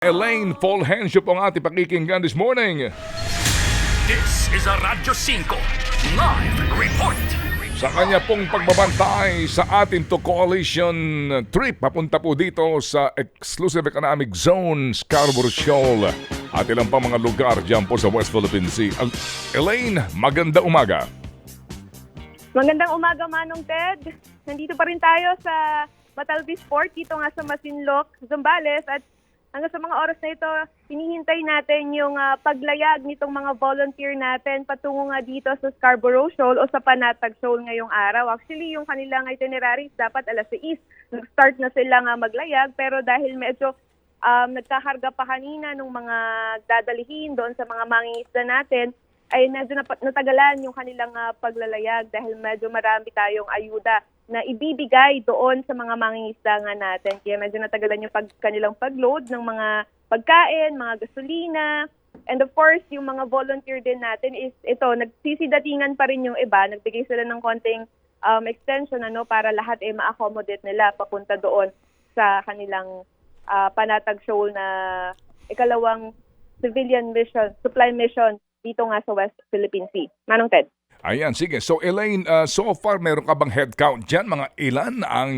Elaine Fulgencio po ang ating pakikinggan this morning. This is a Radyo 5 live report. Sa kanya pong pagbabantay sa ating to coalition trip papunta po dito sa Exclusive Economic Zone, Scarborough Shoal at ilang pang mga lugar dyan po sa West Philippine Sea. Elaine, maganda umaga. Magandang umaga, Manong Ted. Nandito pa rin tayo sa Matalvis Port, dito nga sa Masinloc, Zambales. At hanggang sa mga oras na ito, hinihintay natin yung paglayag nitong mga volunteer natin patungo nga dito sa Scarborough Shoal o sa Panatag Shoal ngayong araw. Actually, yung kanilang itineraries dapat alas 6. Nag-start na sila nga maglayag, pero dahil medyo nagkakarga pa kanina ng mga dadalihin doon sa mga mangingisda natin, ay medyo natagalan yung kanilang paglalayag dahil medyo marami tayong ayuda na ibibigay doon sa mga mangingisda nga natin. Kaya medyo natagalan yung kanilang pag-load ng mga pagkain, mga gasolina. And of course, yung mga volunteer din natin is ito, nagsisidatingan pa rin yung iba. Nagbigay sila ng konting extension para lahat ma-accommodate nila papunta doon sa kanilang Panatag Shoal na ikalawang civilian mission, supply mission dito nga sa West Philippine Sea. Manong Ted? Ayan, sige. So Elaine, so far meron ka bang head count dyan? Mga ilan ang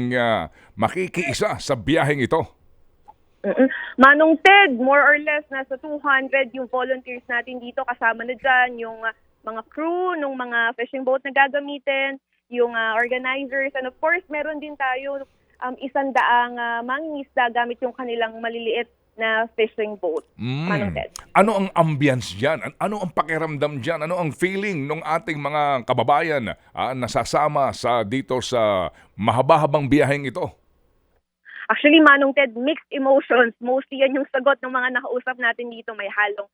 makikiisa sa biyaheng ito? Manong Ted, more or less nasa 200 yung volunteers natin dito. Kasama na dyan yung mga crew, ng mga fishing boat na gagamitin, yung organizers. And of course, meron din tayo 100 mangingisda gamit yung kanilang maliliit na fishing boat. Manong Ted. Ano ang ambience dyan? Ano ang pakiramdam dyan? Ano ang feeling ng ating mga kababayan nasasama dito sa mahaba-habang biyaheng ito? Actually, Manong Ted, mixed emotions. Mostly yan yung sagot ng mga nakausap natin dito. May halong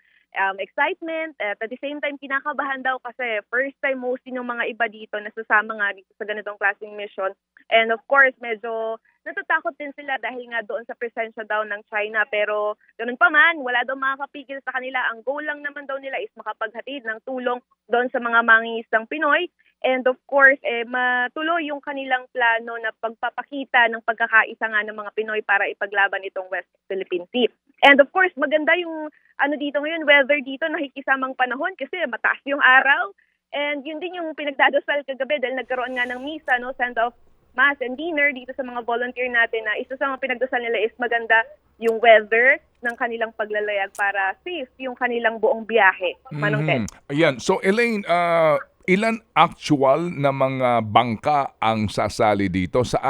excitement. At the same time, kinakabahan daw kasi first time mostly ng mga iba dito nasasama nga dito sa ganitong klaseng mission. And of course, medyo natatakot din sila dahil nga doon sa presensya daw ng China. Pero ganun pa man, wala daw makakapigil sa kanila. Ang goal lang naman daw nila is makapaghatid ng tulong doon sa mga mangingisdang Pinoy. And of course, matuloy yung kanilang plano na pagpapakita ng pagkakaisa nga ng mga Pinoy para ipaglaban itong West Philippine Sea. And of course, maganda yung dito ngayon, weather dito, nakikisamang panahon kasi mataas yung araw. And yun din yung pinagdadasal kagabi dahil nagkaroon nga ng misa, send-off mass and dinner dito sa mga volunteer natin na isa sa mga pinagdasal nila is maganda yung weather ng kanilang paglalayag para safe yung kanilang buong biyahe. Manong Ted. Ayan. So Elaine, ilan actual na mga bangka ang sasali dito? Sa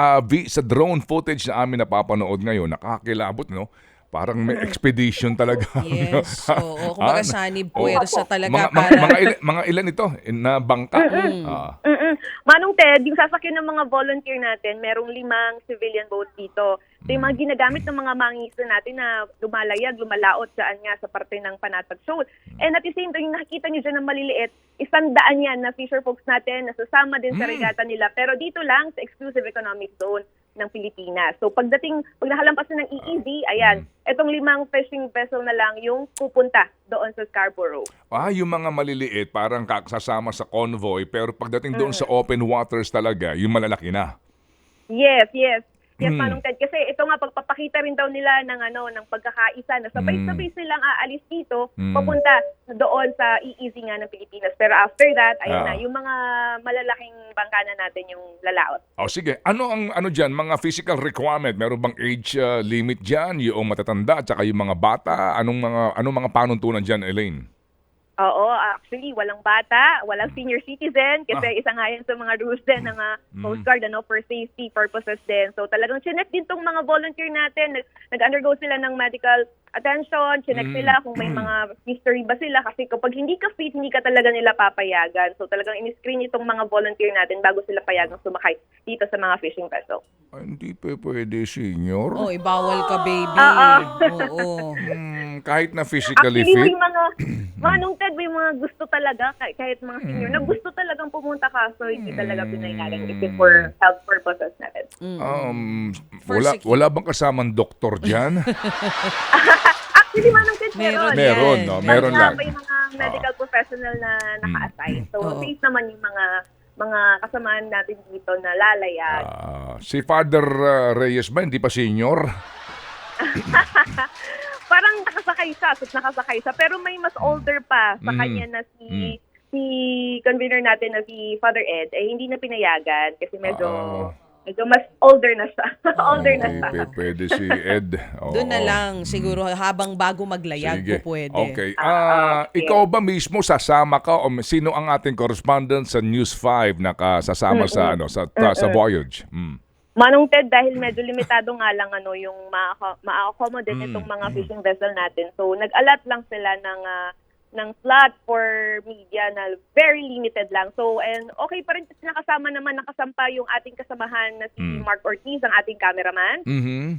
drone footage na amin napapanood ngayon, nakakilabot, no? Parang may expedition talaga. Yes. Oo. Kumbaga sanib Oo. puwersa talaga. Mga ilan ito na bangka? Manong Ted, yung sasakyan ng mga volunteer natin, merong 5 civilian boats dito. Ito yung mga ginagamit ng mga mangingisda natin na lumalayag, lumalaot dyan nga sa parte ng Panatag Shoal. And at the same time, yung nakikita nyo dyan ng maliliit, 100 yan na fisher folks natin na sasama din sa regata nila. Pero dito lang sa Exclusive Economic Zone ng Pilipinas. So pag nakalampas na ng EEZ, ayan, etong 5 fishing vessel na lang yung pupunta doon sa Scarborough. Yung mga maliliit parang sasama sa convoy pero pagdating doon sa open waters talaga, yung malalaki na. Yes, Manong Ted. Kasi ito nga, pagpapakita rin daw nila ng pagkakaisa na sabay-sabay silang aalis dito, papunta doon sa EEZ nga ng Pilipinas. Pero after that, ayun na, yung mga malalaking bangka na natin yung lalaot. Sige. Ano dyan? Mga physical requirement? Meron bang age limit dyan? Yung matatanda at saka yung mga bata? Anong mga panuntunan dyan, Elaine? Oo, actually, walang bata, walang senior citizen, kasi isa nga yan sa mga rules din ng Coast Guard, for safety purposes din. So talagang chinek din tong mga volunteer natin, nag-undergo sila ng medical attention, chinek sila kung may mga history ba sila, kasi kapag hindi ka fit, hindi ka talaga nila papayagan. So talagang in-screen itong mga volunteer natin bago sila payagang sumakay dito sa mga fishing vessel. Hindi pa pwede, senior. Bawal ka, baby. Oo. Kahit na physically Actually, fit? Manong Ted, may mga gusto talaga, kahit mga senior, na gusto talagang pumunta ka, so hindi talaga pinayagan. It's for health purposes natin. Wala bang kasamang doktor dyan? Actually, Manong Ted, meron. Meron lang. May mga medical professional na naka-assign. So, safe naman yung mga kasamaan natin dito na lalayag. Si Father Reyes ba, hindi pa senior? parang nakasakay siya, pero may mas older pa sa kanya na si convener natin na si Father Ed, hindi na pinayagan kasi medyo mas older na siya. older na siya. Pwede si Ed. Doon na lang, siguro habang bago maglayag Sige. po pwede. Okay. Okay. Ikaw ba mismo sasama ka o sino ang ating correspondent sa News 5 na kasasama sa sa voyage? Manong Ted, dahil medyo limitado nga lang yung ma-accommodate itong mga fishing vessel natin. So nag-allot lang sila ng slot for media na very limited lang. So, and okay pa rin kasi nakasampa yung ating kasamahan na si Mark Ortiz, ang ating cameraman.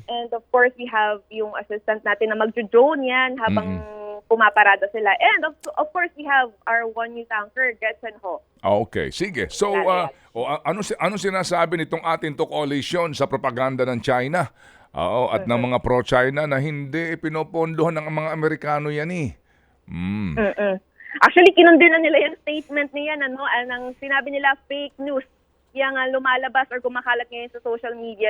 And of course, we have yung assistant natin na magjo-drone yan habang pumaparada sila. And of course, we have our one news anchor, Gretchen Ho. Okay, sige. So, ano sinasabi nitong ating to coalition sa propaganda ng China? At ng mga pro-China na hindi pinopondohan ng mga Amerikano yan eh. Actually, kinundi na nila yung statement niya, ang sinabi nila fake news. Yung lumalabas or kumakalat ngayon sa social media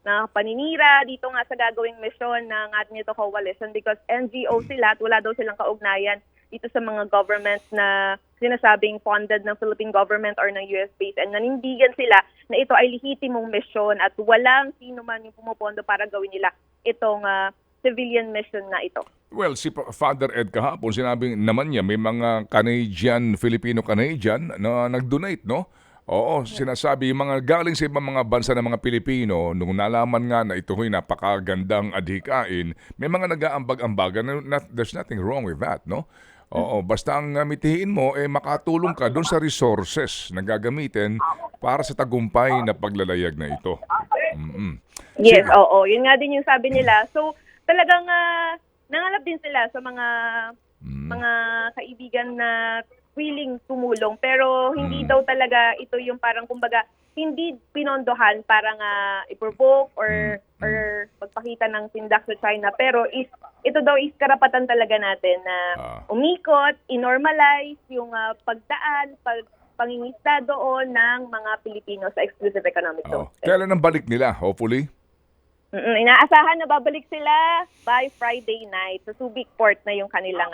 na paninira dito nga sa gagawing misyon ng ating ito coalition because NGO sila at wala daw silang kaugnayan dito sa mga governments na sinasabing funded ng Philippine government or ng US base and nanindigan sila na ito ay lehitimong misyon at walang sino man yung pumupondo para gawin nila itong civilian mission na ito. Well, si Father Ed kahapon, sinabi naman niya may mga Filipino-Canadian na nag-donate, no? Oo, sinasabi yung mga galing sa ibang mga bansa ng mga Pilipino, nung nalaman nga na ito ay napakagandang adhikain, may mga nag-aambag-ambagan. There's nothing wrong with that, no? Oo, basta ang mitihin mo, makatulong ka doon sa resources na gagamitin para sa tagumpay na paglalayag na ito. Yes, oo. Yun nga din yung sabi nila. So, talagang nangalap din sila sa mga kaibigan na willing tumulong pero hindi daw talaga ito yung parang kumbaga hindi pinondohan para nga i-provoke or magpakita ng tindak sa China pero ito daw is karapatan talaga natin na umikot, i-normalize yung pagdaan, pangingisda doon ng mga Pilipino sa exclusive economic zone. Kailan ang balik nila, hopefully? Inaasahan na babalik sila by Friday night. Sa Subic Port na yung kanilang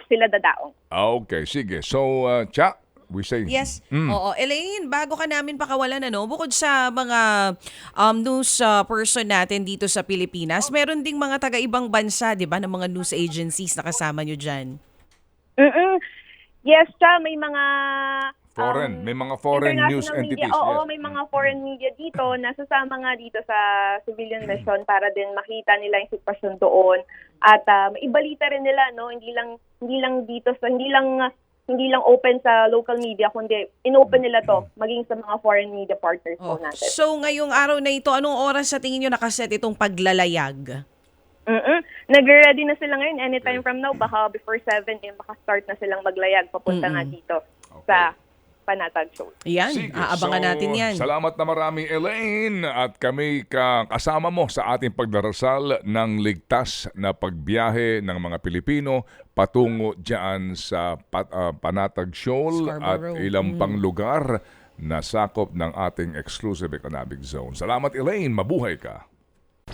sila dadaong. Okay, sige. So, Cha, we say... Yes. Oo. Elaine, bago ka namin pakawalan, bukod sa mga news person natin dito sa Pilipinas, meron ding mga taga-ibang bansa, di ba, ng mga news agencies na kasama nyo dyan? Yes, Cha, may mga... may mga foreign news entities. Media. Oo, may mga foreign media dito na sasama nga dito sa civilian mission para din makita nila yung sitwasyon doon at ibalita rin nila hindi lang open sa local media kundi inopen nila to maging sa mga foreign media partners po natin. So ngayong araw na ito, anong oras sa tingin niyo nakaset itong paglalayag? Nag-ready na sila ngayon anytime from now, baka before 7 baka start na silang maglayag papunta nga dito sa Panatag Show. Yan, Sige. aabangan natin yan. Salamat na marami, Elaine. At kami kasama mo sa ating pagdarasal ng ligtas na pagbiyahe ng mga Pilipino patungo dyan sa Panatag Shoal at ilang pang lugar na sakop ng ating exclusive economic zone. Salamat, Elaine. Mabuhay ka.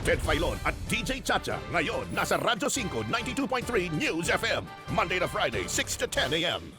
Ted Filon at DJ Chacha ngayon nasa Radyo 5 92.3 News FM Monday to Friday 6 to 10 a.m.